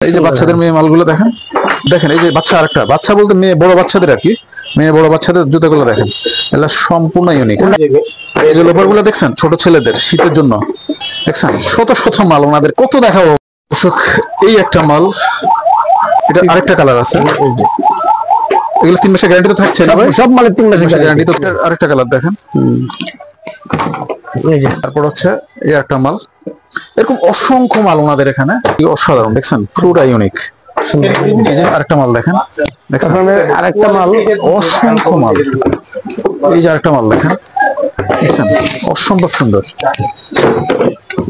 এই যে বাচ্চাদের মেয়ে মালগুলো দেখেন দেখেন এই যে বাচ্চা আরেকটা বাচ্চা বলতে মেয়ে বড় বাচ্চাদের আর কি মেয়ে বড় বাচ্চাদের জুতাগুলো দেখেন এগুলো সম্পূর্ণ ইউনিক। এই যে লোফারগুলো দেখছেন ছোট ছেলেদের শীতের জন্য দেখছেন শত শত মাল ওনাদের কত দেখাবো দর্শক। এই একটা মাল, এটা আরেকটা কালার আছে। এগুলো 3 মাসের গ্যারান্টি তো থাকছে না ভাই? সব মালের 3 মাসের গ্যারান্টি তো। আরেকটা কালার দেখেন, তারপর হচ্ছে এই একটা মাল। এরকম অসংখ্য মাল ওনাদের এখানে, অসাধারণ দেখছেন পুরোটা ইউনিক। এই যে আরেকটা মাল দেখেন, আরেকটা মাল অসংখ্য মাল। এই যে আরেকটা মাল দেখেন, দেখছেন অসম্ভব সুন্দর।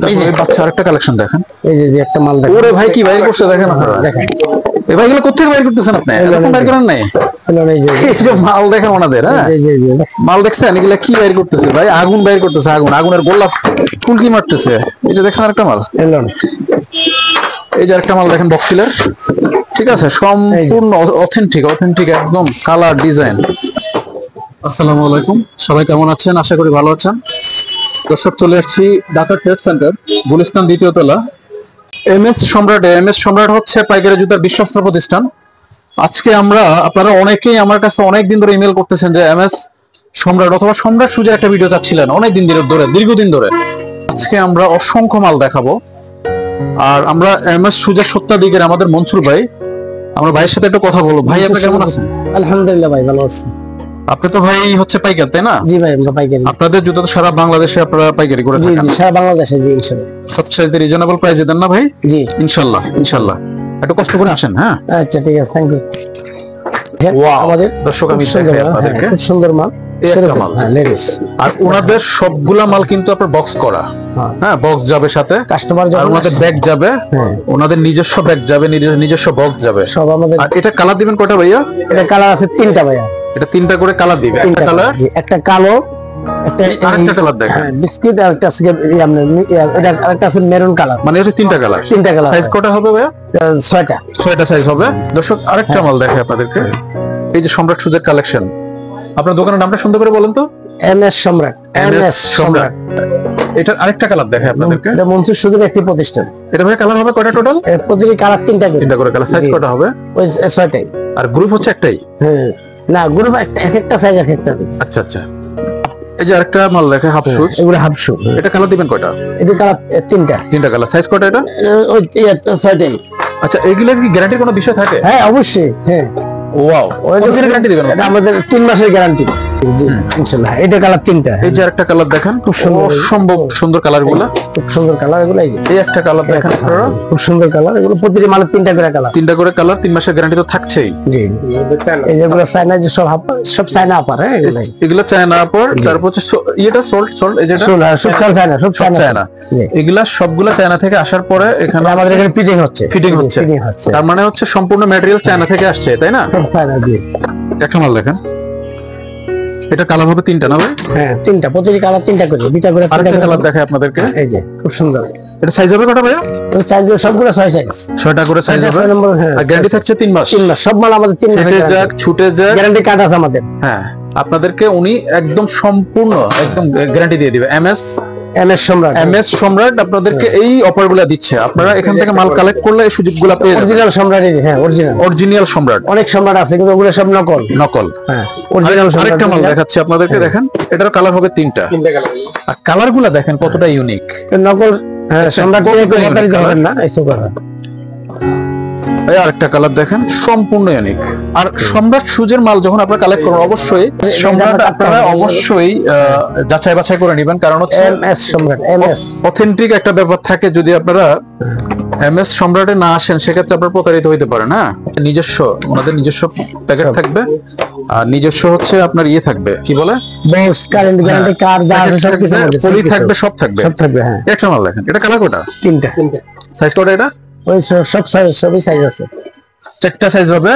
এই যে বাচ্চা আরেকটা কালেকশন দেখেন, এই যে একটা মাল দেখেন। ওরে ভাই কি বাইর করছে দেখেন আপনারা, দেখেন এই ভাইগুলো কোথেকে বাইর করতেছেন আপনি? এরকম বাইর করেন নাই? এই যে মাল দেখেন ওনাদের, হ্যাঁ মাল দেখছেন এগুলা কি বাইর করতেছে ভাই? আগুন বাইর করতেছে, আগুন, আগুনের গোলাপ ফুলকি মারতেছে। এই যে দেখছেন আরেকটা মাল, এই যে আরেকটা মাল দেখেন বক্সিলের, ঠিক আছে সম্পূর্ণ অথেন্টিক অথেন্টিক একদম কালার ডিজাইন। আসসালামু আলাইকুম, সবাই কেমন আছেন? আশা করি ভালো আছেন। দর্শক চলে আসছি ঢাকা ট্রেড সেন্টার, গুলিস্তান দ্বিতীয় তলা, এমএস সম্রাট। এমএস সম্রাট হচ্ছে পাইকারি জুতার বিশ্বস্ত প্রতিষ্ঠান। আজকে আমরা, আপনারা অনেকেই আমার কাছে অনেকদিন ধরে ইমেল করতেছেন যে এমএস সম্রাট অথবা সম্রাট সুজের একটা ভিডিও চাচ্ছিলেন অনেকদিন ধরে, দীর্ঘদিন ধরে। আজকে আমরা অসংখ্য মাল দেখাবো। আর আমরা এমএস সুজের সত্ত্বাধিকারী আমাদের মনসুর ভাই, আমরা ভাইয়ের সাথে একটু কথা বলবো। ভাই আপনি কেমন আছেন? আলহামদুলিল্লাহ ভাই ভালো আছি। আপনি তো ভাই হচ্ছে পাইকার, তাই না? জি ভাই আমরা পাইকারি। আপনাদের জুতো তো সারা বাংলাদেশে আপনারা পাইকারি করে থাকেন? জি সারা বাংলাদেশে, জি ইনশাআল্লাহ। সবচেয়ে রিজনেবল প্রাইসে দেন না ভাই? জি ইনশাআল্লাহ ইনশাআল্লাহ। একটু কষ্ট করে আসেন। হ্যাঁ আচ্ছা ঠিক আছে, থ্যাংক ইউ। ওয়াও আমাদের দর্শক আমি দেখাই আপনাদেরকে, খুব সুন্দর মাল। এই একটা মাল, হ্যাঁ লেডিস। আর ওনাদের সবগুলা মাল কিন্তু আপনার বক্স করা, হ্যাঁ বক্স যাবে সাথে, কাস্টমার যাবে, আর ওনাদের ব্যাগ যাবে, ওনাদের নিজস্ব ব্যাগ যাবে, নিজস্ব বক্স যাবে সব আমাদের। আর এটা কালার দিবেন কয়টা ভাইয়া? এটা কালার আছে 3টা ভাইয়া। এটা 3টা করে কালার দিবে। একটা কালার, একটা কালো, একটা আরেকটা কালার দেখেন বিস্কিট, আর একটা আছে এটা আরেকটা আছে মেরুন কালার। মানে হচ্ছে 3টা কালার। 3টা কালার। সাইজ কয়টা হবে ভাইয়া? 6টা সাইজ হবে। দর্শক আরেকটা মাল দেখাই আপনাদেরকে, এই যে সম্রাট সুজের কালেকশন। আপনার দোকানের নামটা সুন্দর করে বলেন তো। এমএস সম্রাট। এমএস সম্রাট। এটা আরেকটা কালার দেখাই আপনাদেরকে, এটা মনসুর সুজের একটি প্রতিষ্ঠান। এটা ভাই কালার হবে কয়টা টোটাল? প্রতিটি কালার 3টা করে কালার। সাইজ কয়টা হবে? ওই 6টাই। আর গ্রুপ হচ্ছে একটাই? হ্যাঁ না, গ্রুপ একটা সাইজ একটা। আচ্ছা আচ্ছা। এই যে আরেকটা মাল দেখে হাফ শুজ, এগুলো হাফ শু। এটা কালার দিবেন কয়টা? এটা কালার 3টা কালার। সাইজ কয়টা এটা? ওই 6টাই। আচ্ছা এগুলোর কি গ্যারান্টির কোনো বিষয় থাকে? হ্যাঁ অবশ্যই, হ্যাঁ। ওয়াও, কতদিনের গ্যারান্টি দিবেন? এটা আমাদের 3 মাসের গ্যারান্টি। জি ইনশাআল্লাহ। এটা কালার 3টা। এই যে আরেকটা কালার দেখেন, খুব সুন্দর, অসম্ভব সুন্দর কালারগুলো, খুব সুন্দর কালার এগুলো। এই একটা কালার দেখেন আপনারা, খুব সুন্দর কালার এগুলো। প্রতিটি মালের 3টা করে কালার। 3টা করে কালার, 3 মাসের গ্যারান্টি তো থাকছেই। জি এই যেগুলো চায়না, যে সব চায়না আপার, হ্যাঁ এগুলো চায়না আপার। তারপর হচ্ছে এটা সল্ট, এই যেটা সব চায়না, সব চায়না। এগুলা সবগুলা চায়না থেকে আসার পরে এখানে আমাদের এখানে ফিটিং হচ্ছে। তার মানে হচ্ছে সম্পূর্ণ ম্যাটেরিয়াল চায়না থেকে আসছে, তাই না? সব চায়না। জি একটা মাল দেখেন, এটা কালার হবে 3টা না ভাই? হ্যাঁ 3টা, প্রতিটি কালার 3টা করে, 2টা করে। আরেকটা কালার দেখাই আপনাদেরকে, এই যে খুব সুন্দর। এটা সাইজ হবে কত ভাইয়া? এই সাইজ সবগুলো 6 সাইজ, 6টা করে সাইজ হবে। আর গ্যারান্টি থাকছে 3 মাস। 3 মাস সব মাল আমাদের 3 মাস। ছুটে যাক ছুটে যাক, গ্যারান্টি কার্ড আছে আমাদের। হ্যাঁ আপনাদেরকে উনি একদম সম্পূর্ণ একদম গ্যারান্টি দিয়ে দিবে। এমএস সম্রাট। এমএস সম্রাট আপনাদেরকে এই অফারগুলো দিচ্ছে। আপনারা এখান থেকে মাল কালেক্ট করলে এই সুযোগগুলো পেয়ে যাবেন। অরিজিনাল সম্রাট। হ্যাঁ অরিজিনাল সম্রাট। অনেক সম্রাট আছে কিন্তু ওগুলো সব নকল। হ্যাঁ অরিজিনাল সম্রাট। আরেকটা মাল দেখাচ্ছি আপনাদেরকে, দেখেন এটার কালার হবে 3টা। আর কালারগুলো দেখেন কতটা ইউনিক। নকল, হ্যাঁ সম্রাট প্রতারিত হবেন না এইসব কথা। এই আরেকটা কালার দেখেন সম্পূর্ণ ইউনিক। আর সম্রাট সুজের মাল যখন আপনারা কালেক্ট করেন অবশ্যই সম্রাট আপনারা অবশ্যই যাচাই বাছাই করে নেবেন, কারণ হচ্ছে এমএস সম্রাট, এমএস অথেন্টিক একটা ব্যাপার থাকে। যদি আপনারা এমএস সম্রাটে না আসেন সেক্ষেত্রে আপনারা প্রতারিত হইতে পারেন। হ্যাঁ নিজস্ব, ওনাদের নিজস্ব প্যাকেট থাকবে, আর নিজস্ব হচ্ছে আপনার ইয়ে থাকবে, কি বলে বক্স, কারেন্ট গ্যারান্টি কার্ড, যা আছে সব কিছু পলি থাকবে, সব থাকবে। হ্যাঁ একটা মাল দেখেন, এটা কালার কয়টা? 3টা। সাইজ কয়টা এটা? ওই সব সাইজ, সবই সাইজ আছে। 4টা সাইজ হবে,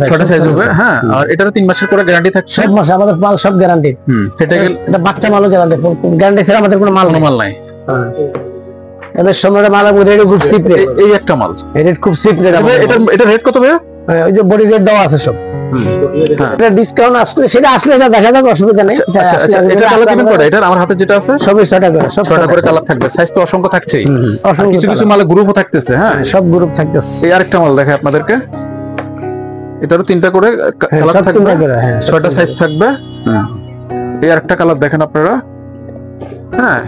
6টা সাইজ হবে। হ্যাঁ আর এটার 3 মাসের করে গ্যারান্টি থাকছে। সব মাস আমাদের মাল সব গ্যারান্টি। ফেটে গেল এটা বাচ্চা মালও গ্যারান্টি, গ্যারান্টি ছাড়া আমাদের কোনো মাল নাই। এবার সম্রাটের মাল রেট খুব চিপ রেট। এই একটা মাল রেট খুব চিপ রেট। এটা রেট কত ভাই? ওই যে বডি রেট দেওয়া আছে সব। এটা ডিসকাউন্ট আসলে সেটা আসলে এটা দেখা যাবে, অসুবিধা নেই। এটা কালার দিবেন কয়টা? এটা আমার হাতে যেটা আছে সবই 6টা করে, সব 6টা করে কালার থাকবে। সাইজ তো অসংখ্য থাকছেই, কিছু কিছু মালে গ্রুপও থাকতেছে। হ্যাঁ, সব গ্রুপ থাকতেছে। এই আরেকটা মাল দেখাই আপনাদেরকে, এটারও 3টা করে কালার থাকবে, 6টা সাইজ থাকবে। এই আরেকটা কালার দেখেন আপনারা। হ্যাঁ,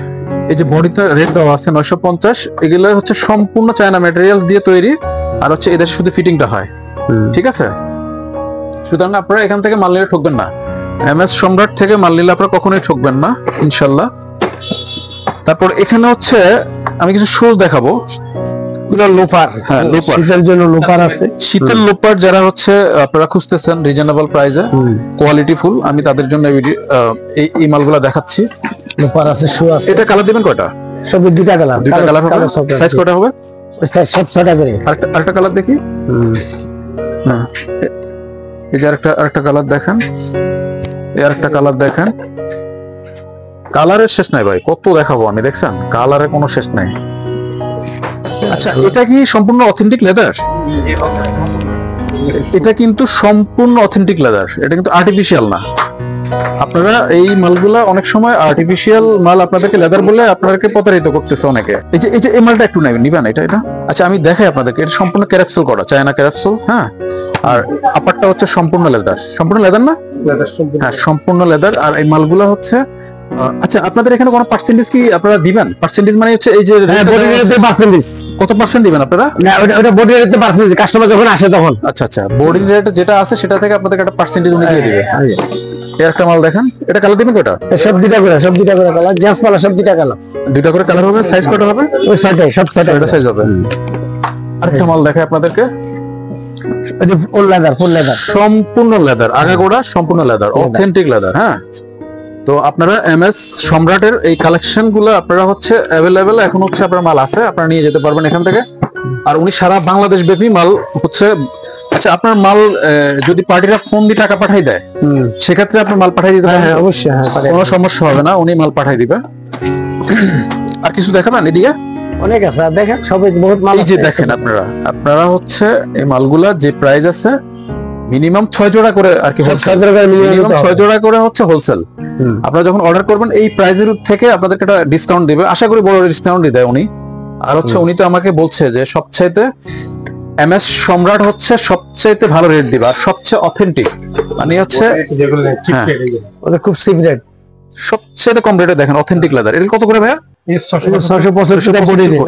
এই যে বডিতে রেট দেওয়া আছে 950, এগুলো হচ্ছে সম্পূর্ণ চায়না ম্যাটেরিয়াল দিয়ে তৈরি, আর হচ্ছে এদের শুধু ফিটিংটা হয়। ঠিক আছে, সুতরাং আপনারা এখান থেকে মাল নিলে ঠকবেন না। এমএস সম্রাট থেকে মাল নিলে আপনারা কখনোই ঠকবেন না ইনশাল্লাহ। তারপর এখানে হচ্ছে আমি কিছু শুজ দেখাবো, লোপার। হ্যাঁ, লোপার, শীতের জন্য লোপার আছে। শীতের লোপার যারা হচ্ছে আপনারা খুঁজতেছেন রিজনেবল প্রাইসে, কোয়ালিটি ফুল, আমি তাদের জন্য এই মালগুলো দেখাচ্ছি। লোপার আছে, শু আছে। এটা কালার দিবেন কয়টা? সব 2টা কালার। 2টা কালার হবে। সাইজ কয়টা হবে? সব 6টা করে। আরেকটা কালার দেখি। হ্যাঁ, এই যে আরেকটা কালার দেখেন, এই আরেকটা কালার দেখেন। কালারের শেষ নাই ভাই, কত দেখাবো আমি, দেখছেন কালারের কোনো শেষ নাই। আচ্ছা, এটা কি সম্পূর্ণ অথেন্টিক লেদার? এটা কিন্তু সম্পূর্ণ অথেন্টিক লেদার, এটা কিন্তু আর্টিফিশিয়াল না। আপনারা এই মালগুলা অনেক সময় আর্টিফিশিয়াল মাল আপনাদেরকে লেদার বলে আপনাদেরকে প্রতারিত করতেছে অনেকে। এই যে এই মালটা একটু নিবেন এটা। আচ্ছা, আমি দেখাই আপনাদেরকে, এটা সম্পূর্ণ ক্যাপসুল করা, চায়না ক্যাপসুল। হ্যাঁ, আর আপারটা হচ্ছে সম্পূর্ণ লেদার। সম্পূর্ণ লেদার না? হ্যাঁ, সম্পূর্ণ লেদার। আর এই মালগুলা হচ্ছে, আচ্ছা, আপনাদের এখানে কোনো পার্সেন্টেজ কি আপনারা দিবেন? পার্সেন্টেজ মানে হচ্ছে এই যে বডি রেটে পার্সেন্টেজ কত পার্সেন্ট দিবেন আপনারা? না, ওটা বডি রেটে পার্সেন্টেজ, কাস্টমার যখন আসে তখন। আচ্ছা, বডি রেট যেটা আছে সেটা থেকে আপনাদের একটা পার্সেন্টেজ উনি দিয়ে দিবে। এই একটা মাল দেখেন, এটা কালার দিবেন কয়টা? সব 2টা করে কালার, জেন্টস মাল সব 2টা কালার। 2টা করে কালার হবে। সাইজ কত হবে? ওই 6টাই, সব 6টা সাইজ হবে। আরেকটা মাল দেখাই আপনাদেরকে, এই যে ফুল লেদার, সম্পূর্ণ লেদার, আগাগোড়া সম্পূর্ণ লেদার, অথেন্টিক লেদার। হ্যাঁ, তো আপনারা এমএস সম্রাটের এই কালেকশন গুলো আপনারা হচ্ছে অ্যাভেলেবেল এখন হচ্ছে আপনার মাল আছে, আপনারা নিয়ে যেতে পারবেন এখান থেকে। আর উনি সারা বাংলাদেশ ব্যাপী মাল হচ্ছে, আচ্ছা, আপনার মাল যদি পার্টিরা ফোন দিয়ে টাকা পাঠাই দেয় সেক্ষেত্রে আপনার মাল পাঠাই দিতে পারবেন? হ্যাঁ, অবশ্যই, কোনো সমস্যা হবে না, উনি মাল পাঠাই দিবে। আর কিছু দেখাবেন এদিকে? অনেক আছে, দেখেন সবই বহুত মাল। এই যে দেখেন আপনারা হচ্ছে এই মালগুলা যে প্রাইস আছে মিনিমাম 6 জোড়া করে আর কি, 6 জোড়া করে হচ্ছে হোলসেল। আপনারা যখন অর্ডার করবেন এই প্রাইসের থেকে আপনাদেরকে একটা ডিসকাউন্ট দিবে, আশা করি বড় ডিসকাউন্টই দেয় উনি। আর হচ্ছে উনি তো আমাকে বলছে যে সবচাইতে এমএস সম্রাট হচ্ছে সবচাইতে ভালো রেট দিবে আর সবচেয়ে অথেন্টিক, মানে হচ্ছে ওদের খুব চিপ রেট, সবচেয়ে কম রেটে। দেখেন অথেন্টিক লেদার, এটা কত করে ভাইয়া? 675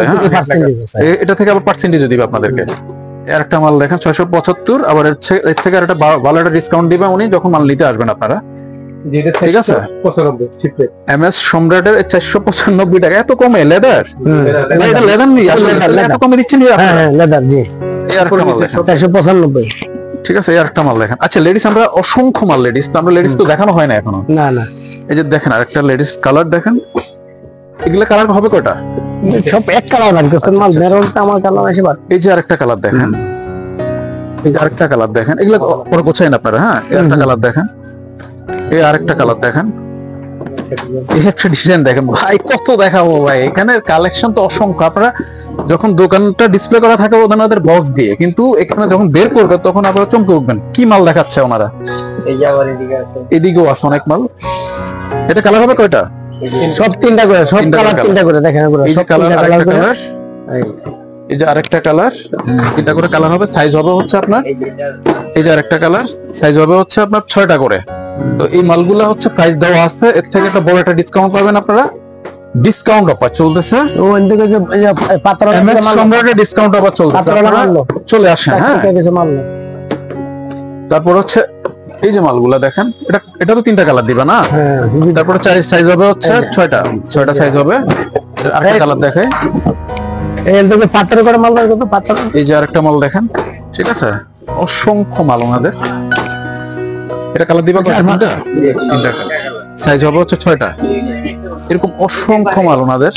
এটা থেকে আবার পার্সেন্টেজ দিবে আপনাদেরকে। এর একটা মাল দেখেন 675, আবার এর থেকে একটা ভালো একটা ডিসকাউন্ট দিবে উনি যখন মাল নিতে আসবেন আপনারা। ঠিক আছে, এমএস সম্রাটের 495 টাকা, এত কমে লেদার? এটা লেদার নেই আসলে, এত কমে দিচ্ছেন? হ্যাঁ, লেদার জি, এর একটা মাল দেখেন 495। ঠিক আছে, এর একটা মাল দেখেন। আচ্ছা, লেডিস আমরা অসংখ্য মাল, লেডিস তো আমরা লেডিস তো দেখানো হয় না এখনো। না, এই যে দেখেন আরেকটা লেডিস কালার দেখেন, এগুলা কালার হবে কয়টা? সব এক কালার লাগতেছে মাল, মেরুনটা আমার কালার আছে। এই যে আরেকটা কালার দেখেন, এই যে আরেকটা কালার দেখেন, এগুলা পরে গোছাইন আপনারা। হ্যাঁ, এই একটা কালার দেখেন, এই আরেকটা কালার দেখেন, এই একটা ডিজাইন দেখেন। ভাই কত দেখাবো ভাই, এখানে কালেকশন তো অসংখ্য। আপনারা যখন দোকানটা ডিসপ্লে করা থাকে ওদের বক্স দিয়ে, কিন্তু এখানে যখন বের করবে তখন আপনারা চমকে উঠবেন কি মাল দেখাচ্ছে ওনারা। এদিকেও আছে অনেক মাল। এটা কালার হবে কয়টা? সব 3টা করে, সব কালার 3টা করে দেখেন। সব কালার, এই যে আরেকটা কালার, এটা করে কালার হবে। সাইজ হবে হচ্ছে আপনার, এই যে আরেকটা কালার, সাইজ হবে হচ্ছে আপনার 6টা করে। তো এই মালগুলা হচ্ছে প্রাইস দেওয়া আছে, এর থেকে একটা বড় একটা ডিসকাউন্ট পাবেন আপনারা। ডিসকাউন্ট অফার চলতেছে, সম্রাটের ডিসকাউন্ট অফার চলতেছে, চলে আসেন। হ্যাঁ, তারপর হচ্ছে এই যে মালগুলা দেখেন, এটা তো 3টা কালার দিবে না? তারপরে সাইজ হবে হচ্ছে 6টা সাইজ হবে। আরেকটা কালার দেখাই, এই যে আরেকটা মাল দেখেন। ঠিক আছে, অসংখ্য মাল ওনাদের। এটা কালার দিবা কয়টা? 3টা সাইজ হবে হচ্ছে 6টা। এরকম অসংখ্য মাল ওনাদের।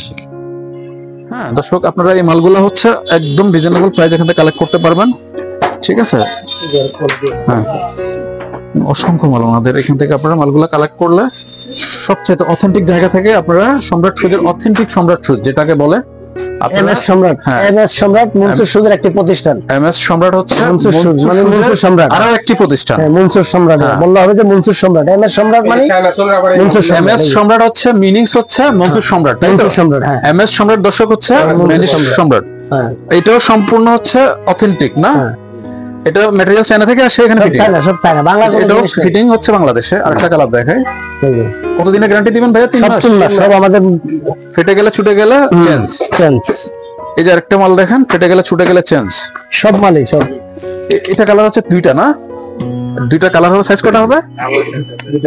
হ্যাঁ দর্শক, আপনারা এই মালগুলো হচ্ছে একদম রিজনেবল প্রাইস এখান থেকে কালেক্ট করতে পারবেন। ঠিক আছে, হ্যাঁ, অসংখ্য মাল ওনাদের। এখান থেকে আপনারা মালগুলো কালেক্ট করলে সবচেয়ে অথেন্টিক জায়গা থেকে আপনারা সম্রাট সুজের অথেন্টিক সম্রাট সুজ যেটাকে বলে এমএস সম্রাট, এমএস সম্রাট মনসুর সুজের একটি প্রতিষ্ঠান। এমএস সম্রাট হচ্ছে মনসুর সুজ মানে মনসুর সম্রাট আরো একটি প্রতিষ্ঠান। মনসুর সম্রাট বললে হবে যে মনসুর সম্রাট। এমএস সম্রাট মানে মনসুর সম্রাট। এমএস সম্রাট হচ্ছে মিনিংস হচ্ছে মনসুর সম্রাট, তাই তো? সম্রাট, হ্যাঁ। এমএস সম্রাট দর্শক হচ্ছে মনসুর সম্রাট। এটাও সম্পূর্ণ হচ্ছে অথেন্টিক না? এটা ম্যাটেরিয়াল চায়না থেকে আসে, এখানে ফিটিং সব চায়না, বাংলাদেশে এটাও ফিটিং হচ্ছে বাংলাদেশে। আরেকটা কালার দেখাই, কতদিনের গ্যারান্টি দিবেন ভাইয়া? 3 মাস। সব আমাদের ফেটে গেলে ছুটে গেলে চেঞ্জ। এই যে আরেকটা মাল দেখেন, ফেটে গেলে ছুটে গেলে চেঞ্জ, সব মালই সব। এটা কালার হচ্ছে দুইটা না? দুইটা কালার হবে। সাইজ কটা হবে?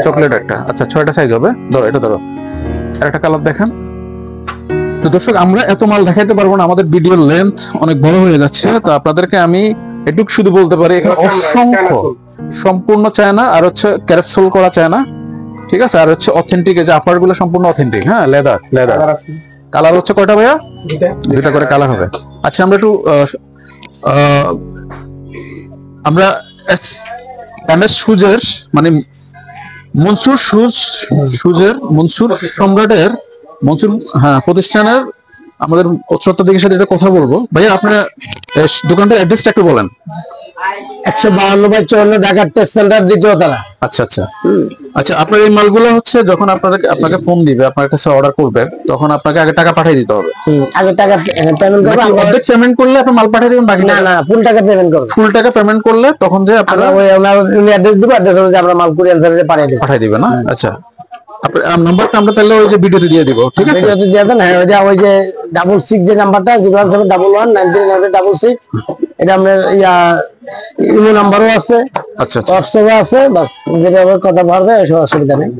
চকলেট একটা, আচ্ছা 6টা সাইজ হবে। ধরো এটা ধরো। আরেকটা কালার দেখেন। তো দর্শক আমরা এত মাল দেখাইতে পারবো না, আমাদের ভিডিওর লেন্থ অনেক বড় হয়ে যাচ্ছে। তো আপনাদেরকে আমি এটুকু শুধু বলতে পারি, এখানে অসংখ্য সম্পূর্ণ চায়না, আর হচ্ছে ক্যাপসুল করা চায়না, ঠিক আছে? আর হচ্ছে অথেন্টিক, এই যে আপার গুলো সম্পূর্ণ অথেন্টিক। হ্যাঁ, লেদার কালার হচ্ছে কয়টা ভাইয়া? দুইটা করে কালার হবে। আচ্ছা আমরা একটু আমরা এমএস সুজের মানে মনসুর সুজের মনসুর সম্রাটের মনসুর প্রতিষ্ঠানের আমাদের উচ্চতাধিকের সাথে এটা কথা বলবো। ভাইয়া আপনার দোকানটার অ্যাড্রেসটা একটু বলেন। 152/54 ঢাকা টেস্ট সেন্টার, দ্বিতীয় তলা। আচ্ছা আচ্ছা আচ্ছা। আপনার এই মালগুলো হচ্ছে যখন আপনাকে ফোন দিবে, আপনার কাছে অর্ডার করবে, তখন আপনাকে আগে টাকা পাঠিয়ে দিতে হবে। আগে টাকা পেমেন্ট করব। অর্ধেক পেমেন্ট করলে আপনি মাল পাঠিয়ে দিবেন, বাকি না ফুল টাকা পেমেন্ট করব। ফুল টাকা পেমেন্ট করলে তখন যে আপনারা ওই আমরা অ্যাড্রেস দিব, অ্যাড্রেস অনুযায়ী আমরা মাল কুরিয়ার সার্ভিসে পাঠিয়ে দেব না? আচ্ছা, আপনার নাম্বারটা আমরা তাহলে ওই যে ভিডিওতে দিয়ে দিব, ঠিক আছে? ভিডিওতে দিয়ে দেন। হ্যাঁ, ওই যে 66 যে নাম্বারটা 017119396, এটা আপনার ইমো নাম্বারও আছে, আচ্ছা হোয়াটসঅ্যাপও আছে। বাস যেভাবে কথা বলবে অসুবিধা নেই।